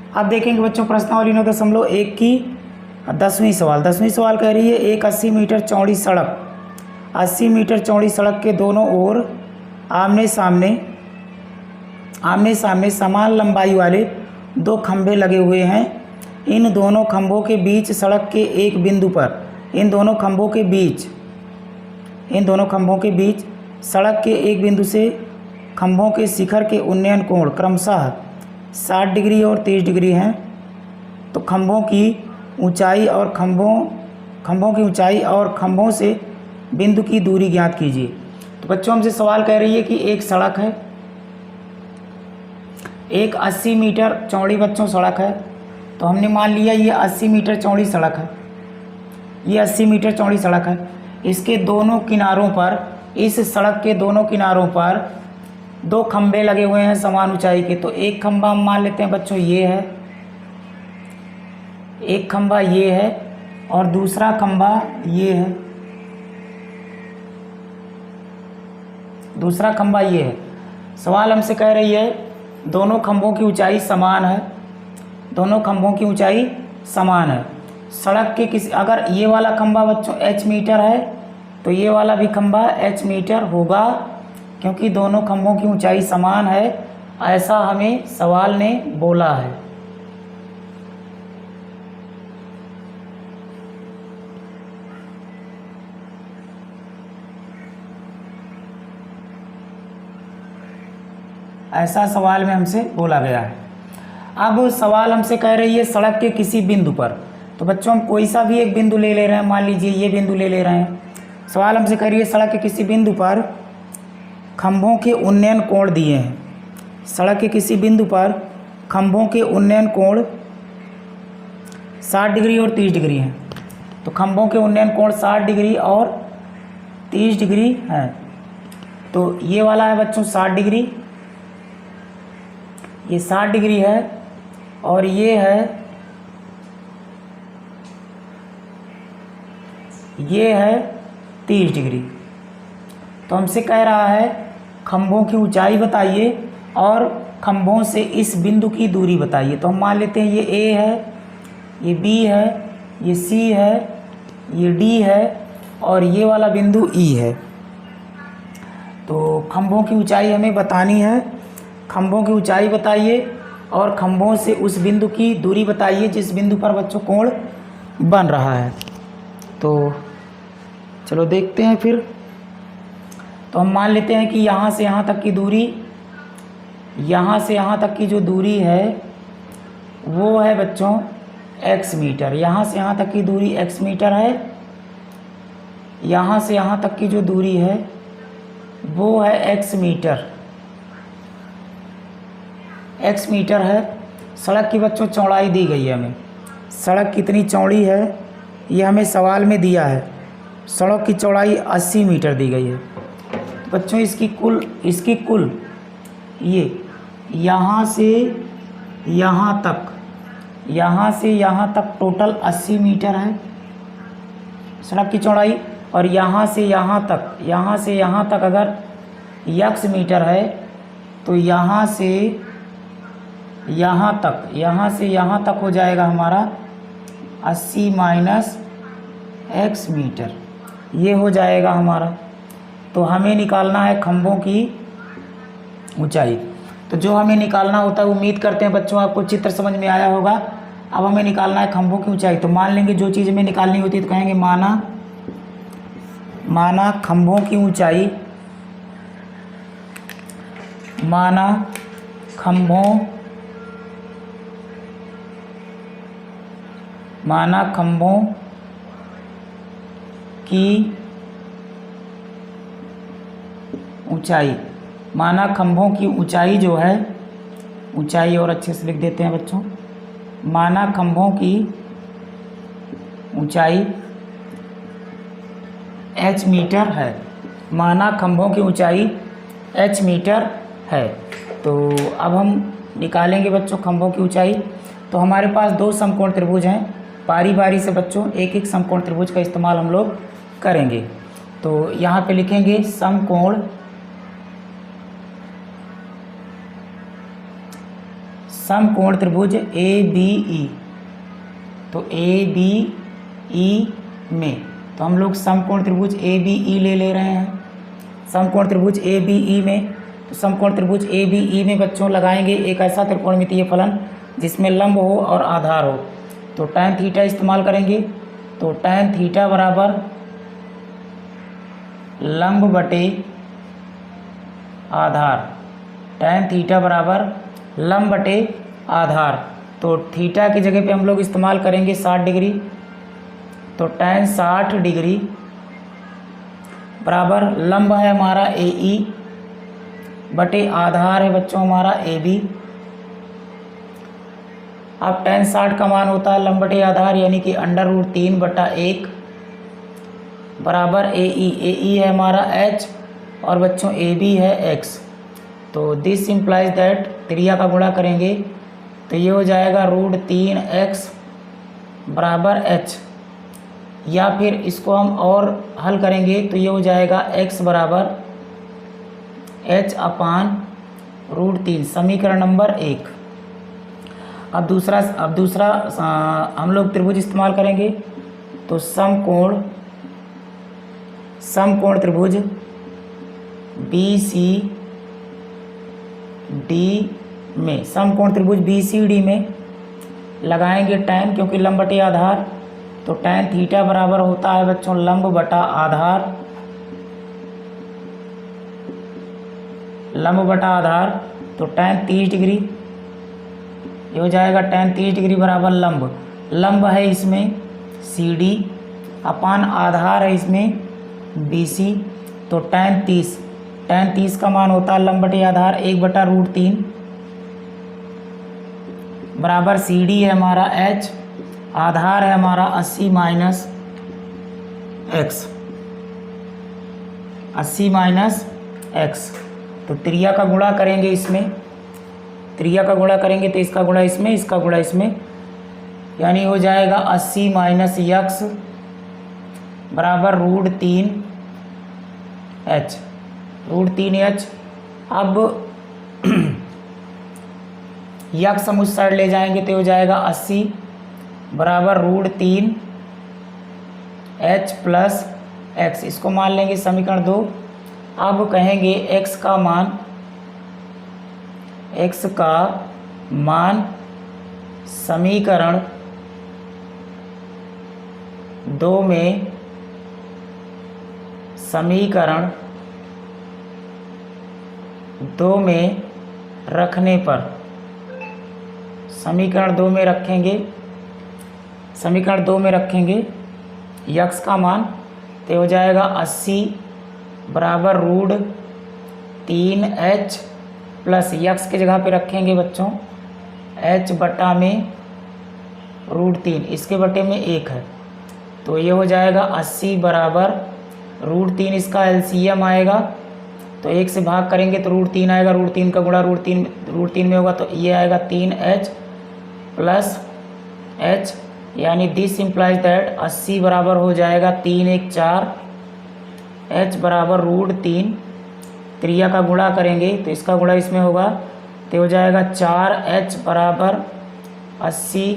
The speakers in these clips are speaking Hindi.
अब देखेंगे बच्चों प्रश्नावली 9.1 की 10वीं सवाल। 10वीं सवाल कह रही है एक 80 मीटर चौड़ी सड़क, 80 मीटर चौड़ी सड़क के दोनों ओर आमने सामने समान लंबाई वाले दो खंभे लगे हुए हैं। इन दोनों खंभों के बीच सड़क के एक बिंदु पर इन दोनों खंभों के बीच सड़क के एक बिंदु से खंभों के शिखर के उन्नयन कोण क्रमशः 60 डिग्री और 30 डिग्री हैं। तो खंभों की ऊंचाई और खंभों से बिंदु की दूरी ज्ञात कीजिए। तो बच्चों हमसे सवाल कह रही है कि एक सड़क है, एक 80 मीटर चौड़ी बच्चों सड़क है। तो हमने मान लिया ये 80 मीटर चौड़ी सड़क है, ये 80 मीटर चौड़ी सड़क है। इसके दोनों किनारों पर, इस सड़क के दोनों किनारों पर दो खंभे लगे हुए हैं समान ऊंचाई के। तो एक खंभा हम मान लेते हैं बच्चों ये है, एक खंभा ये है और दूसरा खंभा ये है, दूसरा खंभा ये है। सवाल हमसे कह रही है दोनों खंभों की ऊंचाई समान है, दोनों खंभों की ऊंचाई समान है। सड़क के किसी, अगर ये वाला खंभा बच्चों h मीटर है तो ये वाला भी खंभा h मीटर होगा, क्योंकि दोनों खंभों की ऊंचाई समान है, ऐसा हमें सवाल ने बोला है। ऐसा सवाल में हमसे बोला गया है। अब सवाल हमसे कह रही है सड़क के किसी बिंदु पर। तो बच्चों हम कोई सा भी एक बिंदु ले रहे हैं, मान लीजिए ये बिंदु ले रहे हैं। सवाल हमसे कह रही है सड़क के किसी बिंदु पर खंभों के उन्नयन कोण दिए हैं। सड़क के किसी बिंदु पर खंभों के उन्नयन कोण 60 डिग्री और 30 डिग्री हैं। तो खंभों के उन्नयन कोण 60 डिग्री और 30 डिग्री है। तो ये वाला है बच्चों 60 डिग्री, ये 60 डिग्री है और ये है 30 डिग्री। तो हमसे कह रहा है खंभों की ऊंचाई बताइए और खंभों से इस बिंदु की दूरी बताइए। तो हम मान लेते हैं ये A है, ये B है, ये C है, ये D है और ये वाला बिंदु E है। तो खंभों की ऊंचाई हमें बतानी है, खंभों की ऊंचाई बताइए और खंभों से उस बिंदु की दूरी बताइए जिस बिंदु पर बच्चों कोण बन रहा है। तो चलो देखते हैं फिर। तो हम मान लेते हैं कि यहाँ से यहाँ तक की दूरी, यहाँ से यहाँ तक की जो दूरी है वो है बच्चों x मीटर। यहाँ से यहाँ तक की दूरी x मीटर है, यहाँ से यहाँ तक की जो दूरी है वो है x मीटर, x मीटर है। सड़क की बच्चों चौड़ाई दी गई है हमें, सड़क कितनी चौड़ी है ये हमें सवाल में दिया है। सड़क की चौड़ाई 80 मीटर दी गई है। तो बच्चों इसकी कुल ये यहाँ से यहाँ तक टोटल 80 मीटर है सड़क की चौड़ाई। और यहाँ से यहाँ तक अगर x मीटर है तो यहाँ से यहाँ तक हो जाएगा हमारा 80 माइनस x मीटर, ये हो जाएगा हमारा। तो हमें निकालना है खंभों की ऊंचाई। तो जो हमें निकालना होता है, उम्मीद करते हैं बच्चों आपको चित्र समझ में आया होगा। अब हमें निकालना है खंभों की ऊंचाई। तो मान लेंगे जो चीज़ हमें निकालनी होती है तो कहेंगे माना खंभों की ऊंचाई, माना खंभों की ऊंचाई, माना खंभों की ऊंचाई जो है, ऊंचाई और अच्छे से लिख देते हैं बच्चों, माना खंभों की ऊंचाई h मीटर है, माना खंभों की ऊंचाई h मीटर है। तो अब हम निकालेंगे बच्चों खंभों की ऊंचाई। तो हमारे पास दो समकोण त्रिभुज हैं, बारी बारी से बच्चों एक एक समकोण त्रिभुज का इस्तेमाल हम लोग करेंगे। तो यहाँ पे लिखेंगे समकोण त्रिभुज ए बी ई, तो ए बी ई में, तो हम लोग समकोण त्रिभुज ए बी ई ले रहे हैं। समकोण त्रिभुज ए बी ई में, तो समकोण त्रिभुज ए बी ई में बच्चों लगाएंगे एक ऐसा त्रिकोणमितीय फलन जिसमें लंब हो और आधार हो। तो tan थीटा इस्तेमाल करेंगे, तो tan थीटा बराबर लंब बटे आधार, tan थीटा बराबर लंब बटे आधार। तो थीटा की जगह पे हम लोग इस्तेमाल करेंगे 60 डिग्री, तो tan 60 डिग्री बराबर लंब है हमारा ए ई बटे आधार है बच्चों हमारा ए बी। अब tan 60 का मान होता है लंब बटे आधार यानी कि √3/1 बराबर ए ई है हमारा h और बच्चों ए बी है x। तो दिस इम्प्लाइज दैट, त्रिज्या का गुणा करेंगे तो ये हो जाएगा √3x बराबर h, या फिर इसको हम और हल करेंगे तो ये हो जाएगा x बराबर h/√3, समीकरण नंबर 1। अब दूसरा हम लोग त्रिभुज इस्तेमाल करेंगे, तो समकोण त्रिभुज बी सी डी में, समकोण त्रिभुज बी सी डी में लगाएंगे tan, क्योंकि लंब बटे आधार, तो tan थीटा बराबर होता है बच्चों लंब बटा आधार, लंब बटा आधार, तो tan 30 डिग्री, ये हो जाएगा tan 30 डिग्री बराबर लंब है इसमें सी डी अपान आधार है इसमें बी सी। तो tan 30 का मान होता है लंब बटे आधार 1/√3 बराबर सी डी है हमारा h, आधार है हमारा 80 - x। तो त्रिज्या का गुणा करेंगे इसमें, त्रिज्या का गुणा करेंगे तो इसका गुणा इसमें, इसका गुणा इसमें, यानी हो जाएगा 80 - x बराबर √3h। अब यक्स हम उस साइड ले जाएंगे तो हो जाएगा 80 बराबर √3h + x, इसको मान लेंगे समीकरण 2। अब कहेंगे x का मान समीकरण 2 में, रखने पर, समीकरण 2 में रखेंगे यक्स का मान, तो हो जाएगा 80 बराबर √3h प्लस यक्स की जगह पे रखेंगे बच्चों h बटा में √3, इसके बटे में 1 है, तो ये हो जाएगा 80 बराबर √3, इसका एलसीएम आएगा तो 1 से भाग करेंगे तो √3 आएगा, √3 का गुणा √3 में होगा तो ये आएगा 3h प्लस h, यानी दिस इम्प्लाइज दैट 80 बराबर हो जाएगा 3 × 1 = 4, h बराबर √3, त्रिज्या का गुणा करेंगे तो इसका गुणा इसमें होगा तो हो जाएगा 4h बराबर 80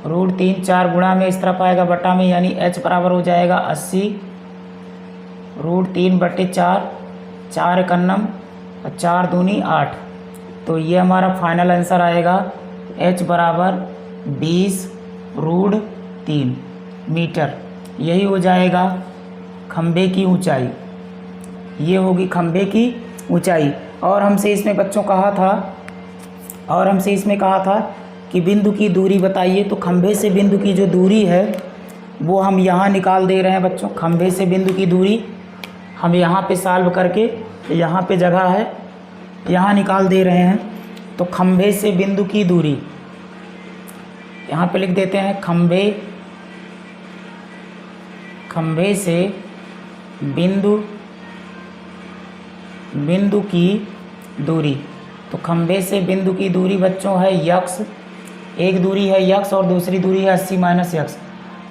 √3, 4 गुणा में इस तरफ आएगा बटा में, यानी h बराबर हो जाएगा 80 √3/4, 4 × 9 और 4 दूनी 8। तो ये हमारा फाइनल आंसर आएगा h बराबर 20 √3 मीटर। यही हो जाएगा खंभे की ऊंचाई, ये होगी खंभे की ऊंचाई। और हमसे इसमें बच्चों कहा था कि बिंदु की दूरी बताइए, तो खंभे से बिंदु की जो दूरी है वो हम यहाँ निकाल दे रहे हैं बच्चों। खंभे से बिंदु की दूरी हम यहाँ पे सॉल्व करके, यहाँ पे जगह है, यहाँ निकाल दे रहे हैं। तो खंभे से बिंदु की दूरी यहाँ पे लिख देते हैं, खंभे से बिंदु की दूरी। तो खंभे से बिंदु की दूरी बच्चों है यक्स, एक दूरी है यक्स और दूसरी दूरी है 80 - x।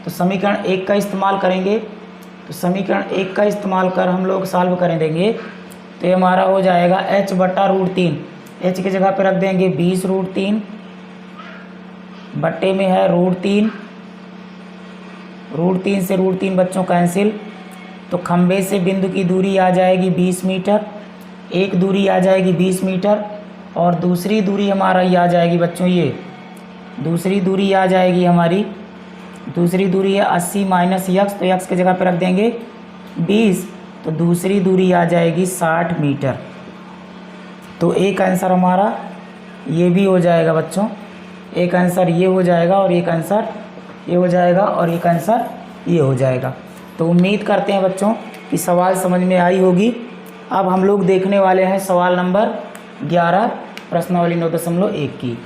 तो समीकरण 1 का इस्तेमाल करेंगे, तो समीकरण 1 का इस्तेमाल कर हम लोग सॉल्व करें देंगे तो ये हमारा हो जाएगा h बटा √3। h की जगह पे रख देंगे 20√3 बट्टे में है √3। √3 से √3 बच्चों कैंसिल, तो खंबे से बिंदु की दूरी आ जाएगी 20 मीटर। एक दूरी आ जाएगी 20 मीटर और दूसरी दूरी हमारा ये आ जाएगी बच्चों, ये दूसरी दूरी आ जाएगी हमारी, दूसरी दूरी है 80 माइनस यक्स, तो यक्स की जगह पे रख देंगे 20, तो दूसरी दूरी आ जाएगी 60 मीटर। तो एक आंसर हमारा ये भी हो जाएगा बच्चों, एक आंसर ये हो जाएगा और एक आंसर ये हो जाएगा और एक आंसर ये हो जाएगा। तो उम्मीद करते हैं बच्चों कि सवाल समझ में आई होगी। अब हम लोग देखने वाले हैं सवाल नंबर 11 प्रश्नावली 9.1 की।